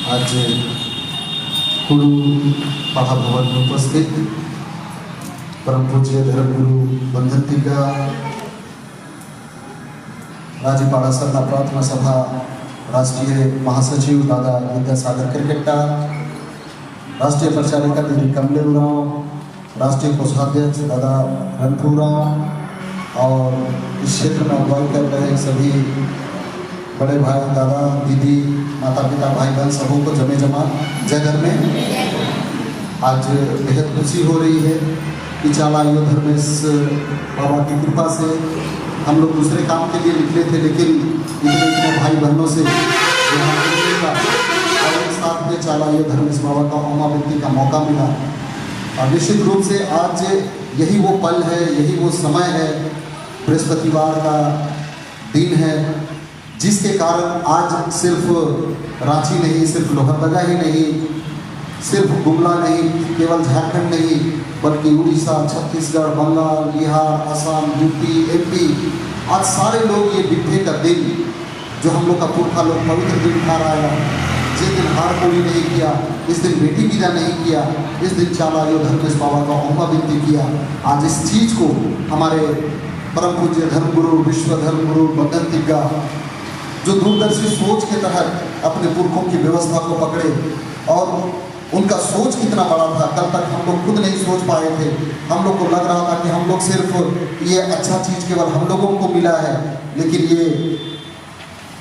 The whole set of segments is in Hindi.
आज कुरु महाभवन में उपस्थित परम पूज्य धर्मगुरु बंधनतिगा राजीपाड़ा सरना प्रार्थना सभा राष्ट्रीय महासचिव दादा विद्यासागर क्रिकेटा, राष्ट्रीय प्रचारिका दीदी कमलेराव, राष्ट्रीय कोषाध्यक्ष दादा रणपुरराव और इस क्षेत्र में अगुवाई कर रहे सभी बड़े भाई दादा दीदी माता पिता भाई बहन सबों को जमे जमा जय घर में आज बेहद खुशी हो रही है कि चाला अयोध्या में इस बाबा की कृपा से हम लोग दूसरे काम के लिए निकले थे, लेकिन इतने भाई बहनों से यहाँ मिलने का और एक साथ में चाला अयोध्या में इस बाबा का ओमावृत्ति का मौका मिला। और निश्चित रूप से आज यही वो पल है, यही वो समय है, बृहस्पतिवार का दिन है, जिसके कारण आज सिर्फ रांची नहीं, सिर्फ लोहरदगा ही नहीं, सिर्फ गुमला नहीं, केवल झारखंड नहीं, बल्कि उड़ीसा, छत्तीसगढ़, बंगाल, बिहार, असम, यूपी, एमपी, आज सारे लोग ये बिठे का दिन जो हम लोग का पुरखा लोग पवित्र दिन खा रहा है, जिस दिन हार पूरी नहीं किया, इस दिन बेटी विदा नहीं किया, इस दिन चाला अयोध्या में बाबा का ओमावृत्ति किया। आज इस चीज़ को हमारे परम पूज्य धर्मगुरु विश्व धर्मगुरु बंधनतिगा जो दूरदर्शी सोच के तहत अपने पुरखों की व्यवस्था को पकड़े, और उनका सोच कितना बड़ा था, कल तक हम लोग खुद नहीं सोच पाए थे। हम लोग को लग रहा था कि हम लोग सिर्फ ये अच्छा चीज़ केवल हम लोगों को मिला है, लेकिन ये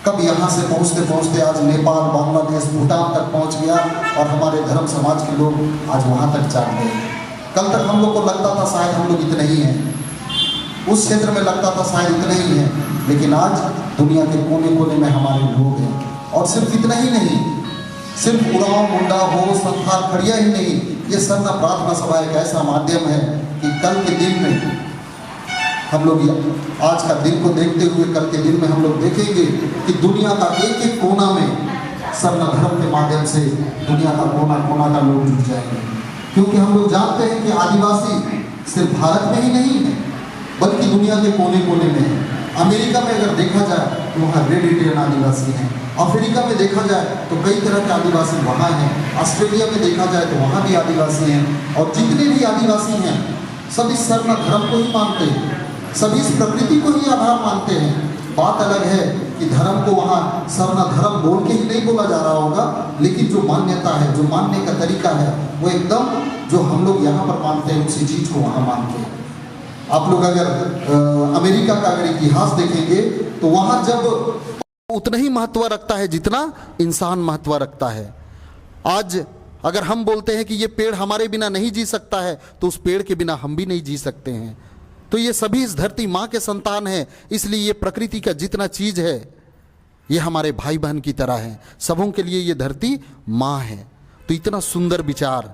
कब यहाँ से पहुँचते पहुँचते आज नेपाल, बांग्लादेश, भूटान तक पहुँच गया और हमारे धर्म समाज के लोग आज वहाँ तक जा गए। कल तक हम लोग को लगता था शायद हम लोग इतने ही हैं, उस क्षेत्र में लगता था शायद इतने ही हैं, लेकिन आज दुनिया के कोने कोने में हमारे लोग हैं। और सिर्फ इतना ही नहीं, सिर्फ उरांव, मुंडा हो, संथाल, खड़िया ही नहीं, ये सरना प्रार्थना सभा एक ऐसा माध्यम है कि कल के दिन में हम लोग आज का दिन को देखते हुए कल के दिन में हम लोग देखेंगे कि दुनिया का एक एक कोना में सरना धर्म के माध्यम से दुनिया का कोना कोना का लोग जुट जाएंगे। क्योंकि हम लोग जानते हैं कि आदिवासी सिर्फ भारत में ही नहीं है, बल्कि दुनिया के कोने कोने में है। अमेरिका में अगर देखा जाए तो वहाँ रेड इंडियन आदिवासी हैं, अफ्रीका में देखा जाए तो कई तरह के आदिवासी वहाँ हैं, ऑस्ट्रेलिया में देखा जाए तो वहाँ भी आदिवासी हैं, और जितने भी आदिवासी हैं सभी सरना धर्म को ही मानते हैं, सभी इस प्रकृति को ही आधार मानते हैं। बात अलग है कि धर्म को वहाँ सरना धर्म बोल के ही नहीं बोला जा रहा होगा, लेकिन जो मान्यता है, जो मानने का तरीका है, वो एकदम जो हम लोग यहाँ पर मानते हैं उसी चीज़ को वहाँ मानते हैं। आप लोग अगर अमेरिका का अगर इतिहास देखेंगे तो वहाँ जब उतना ही महत्व रखता है जितना इंसान महत्व रखता है। आज अगर हम बोलते हैं कि ये पेड़ हमारे बिना नहीं जी सकता है, तो उस पेड़ के बिना हम भी नहीं जी सकते हैं। तो ये सभी इस धरती माँ के संतान हैं, इसलिए ये प्रकृति का जितना चीज है ये हमारे भाई बहन की तरह है, सबों के लिए ये धरती माँ है। तो इतना सुंदर विचार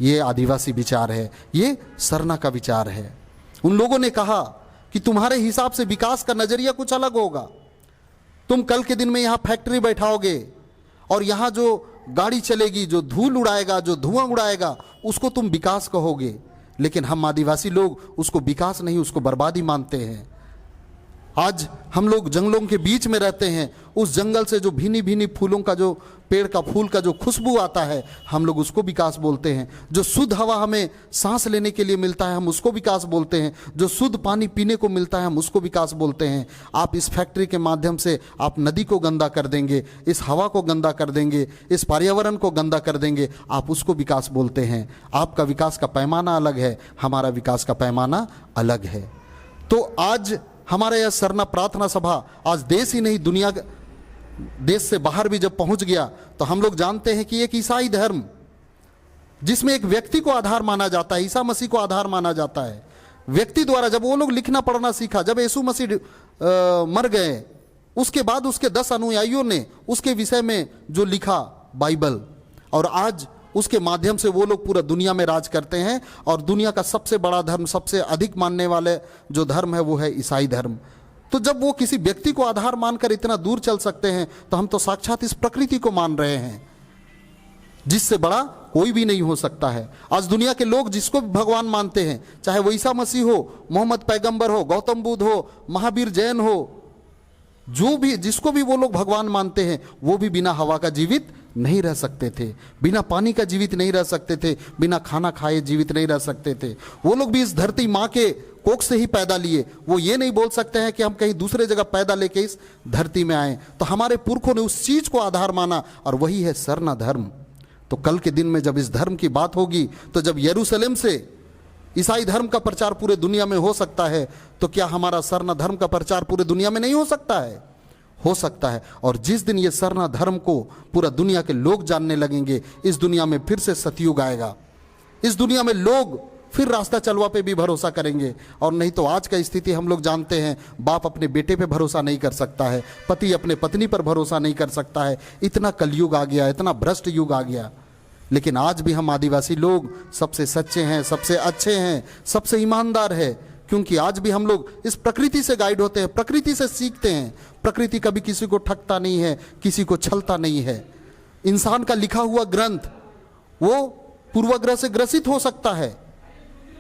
ये आदिवासी विचार है, ये सरना का विचार है। उन लोगों ने कहा कि तुम्हारे हिसाब से विकास का नजरिया कुछ अलग होगा, तुम कल के दिन में यहाँ फैक्ट्री बैठाओगे और यहाँ जो गाड़ी चलेगी, जो धूल उड़ाएगा, जो धुआं उड़ाएगा, उसको तुम विकास कहोगे। लेकिन हम आदिवासी लोग उसको विकास नहीं, उसको बर्बादी मानते हैं। आज हम लोग जंगलों के बीच में रहते हैं, उस जंगल से जो भीनी भीनी फूलों का, जो पेड़ का फूल का जो खुशबू आता है, हम लोग उसको विकास बोलते हैं। जो शुद्ध हवा हमें सांस लेने के लिए मिलता है, हम उसको विकास बोलते हैं। जो शुद्ध पानी पीने को मिलता है, हम उसको विकास बोलते हैं। आप इस फैक्ट्री के माध्यम से आप नदी को गंदा कर देंगे, इस हवा को गंदा कर देंगे, इस पर्यावरण को गंदा कर देंगे, आप उसको विकास बोलते हैं। आपका विकास का पैमाना अलग है, हमारा विकास का पैमाना अलग है। तो आज हमारा यह सरना प्रार्थना सभा आज देश ही नहीं, दुनिया देश से बाहर भी जब पहुंच गया, तो हम लोग जानते हैं कि एक ईसाई धर्म जिसमें एक व्यक्ति को आधार माना जाता है, ईसा मसीह को आधार माना जाता है, व्यक्ति द्वारा जब वो लोग लिखना पढ़ना सीखा, जब यीशु मसीह मर गए, उसके बाद उसके 10 अनुयायियों ने उसके विषय में जो लिखा बाइबल, और आज उसके माध्यम से वो लोग पूरा दुनिया में राज करते हैं। और दुनिया का सबसे बड़ा धर्म, सबसे अधिक मानने वाले जो धर्म है वो है ईसाई धर्म। तो जब वो किसी व्यक्ति को आधार मानकर इतना दूर चल सकते हैं, तो हम तो साक्षात इस प्रकृति को मान रहे हैं, जिससे बड़ा कोई भी नहीं हो सकता है। आज दुनिया के लोग जिसको भी भगवान मानते हैं, चाहे वो ईसा मसीह हो, मोहम्मद पैगंबर हो, गौतम बुद्ध हो, महावीर जैन हो, जो भी जिसको भी वो लोग भगवान मानते हैं, वो भी बिना हवा का जीवित नहीं रह सकते थे, बिना पानी का जीवित नहीं रह सकते थे, बिना खाना खाए जीवित नहीं रह सकते थे। वो लोग भी इस धरती माँ के कोख से ही पैदा लिए। वो ये नहीं बोल सकते हैं कि हम कहीं दूसरे जगह पैदा लेके इस धरती में आए। तो हमारे पुरखों ने उस चीज को आधार माना और वही है सरना धर्म। तो कल के दिन में जब इस धर्म की बात होगी, तो जब यरूशलेम से ईसाई धर्म का प्रचार पूरे दुनिया में हो सकता है, तो क्या हमारा सरना धर्म का प्रचार पूरे दुनिया में नहीं हो सकता है? हो सकता है। और जिस दिन ये सरना धर्म को पूरा दुनिया के लोग जानने लगेंगे, इस दुनिया में फिर से सतयुग आएगा। इस दुनिया में लोग फिर रास्ता चलवा पे भी भरोसा करेंगे। और नहीं तो आज का स्थिति हम लोग जानते हैं, बाप अपने बेटे पे भरोसा नहीं कर सकता है, पति अपने पत्नी पर भरोसा नहीं कर सकता है। इतना कलयुग आ गया, इतना भ्रष्ट युग आ गया। लेकिन आज भी हम आदिवासी लोग सबसे सच्चे हैं, सबसे अच्छे हैं, सबसे ईमानदार है, क्योंकि आज भी हम लोग इस प्रकृति से गाइड होते हैं, प्रकृति से सीखते हैं। प्रकृति कभी किसी को ठगता नहीं है, किसी को छलता नहीं है। इंसान का लिखा हुआ ग्रंथ वो पूर्वाग्रह से ग्रसित हो सकता है,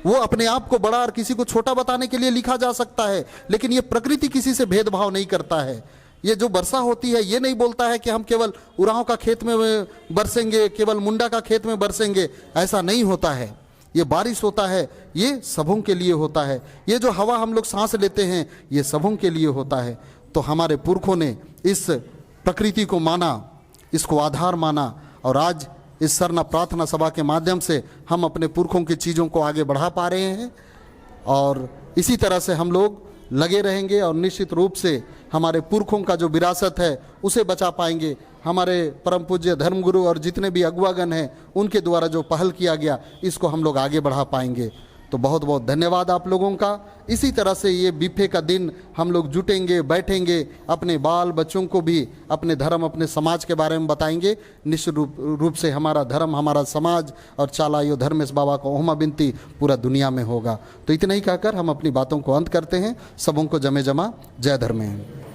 वो अपने आप को बड़ा और किसी को छोटा बताने के लिए लिखा जा सकता है, लेकिन ये प्रकृति किसी से भेदभाव नहीं करता है। ये जो वर्षा होती है, ये नहीं बोलता है कि हम केवल उरांव का खेत में बरसेंगे, केवल मुंडा का खेत में बरसेंगे, ऐसा नहीं होता है। ये बारिश होता है, ये सबों के लिए होता है। ये जो हवा हम लोग सांस लेते हैं, ये सबों के लिए होता है। तो हमारे पुरखों ने इस प्रकृति को माना, इसको आधार माना, और आज इस सरना प्रार्थना सभा के माध्यम से हम अपने पुरखों की चीज़ों को आगे बढ़ा पा रहे हैं। और इसी तरह से हम लोग लगे रहेंगे और निश्चित रूप से हमारे पुरखों का जो विरासत है उसे बचा पाएंगे। हमारे परम पूज्य धर्मगुरु और जितने भी अगुवागण हैं, उनके द्वारा जो पहल किया गया, इसको हम लोग आगे बढ़ा पाएंगे। तो बहुत बहुत धन्यवाद आप लोगों का। इसी तरह से ये बीफे का दिन हम लोग जुटेंगे, बैठेंगे, अपने बाल बच्चों को भी अपने धर्म, अपने समाज के बारे में बताएंगे। निश्चित रूप से हमारा धर्म, हमारा समाज और चालायो धर्मेश बाबा को ओहमा बिनती पूरा दुनिया में होगा। तो इतना ही कहकर हम अपनी बातों को अंत करते हैं। सबों को जमे जमा। जय धर्मेश।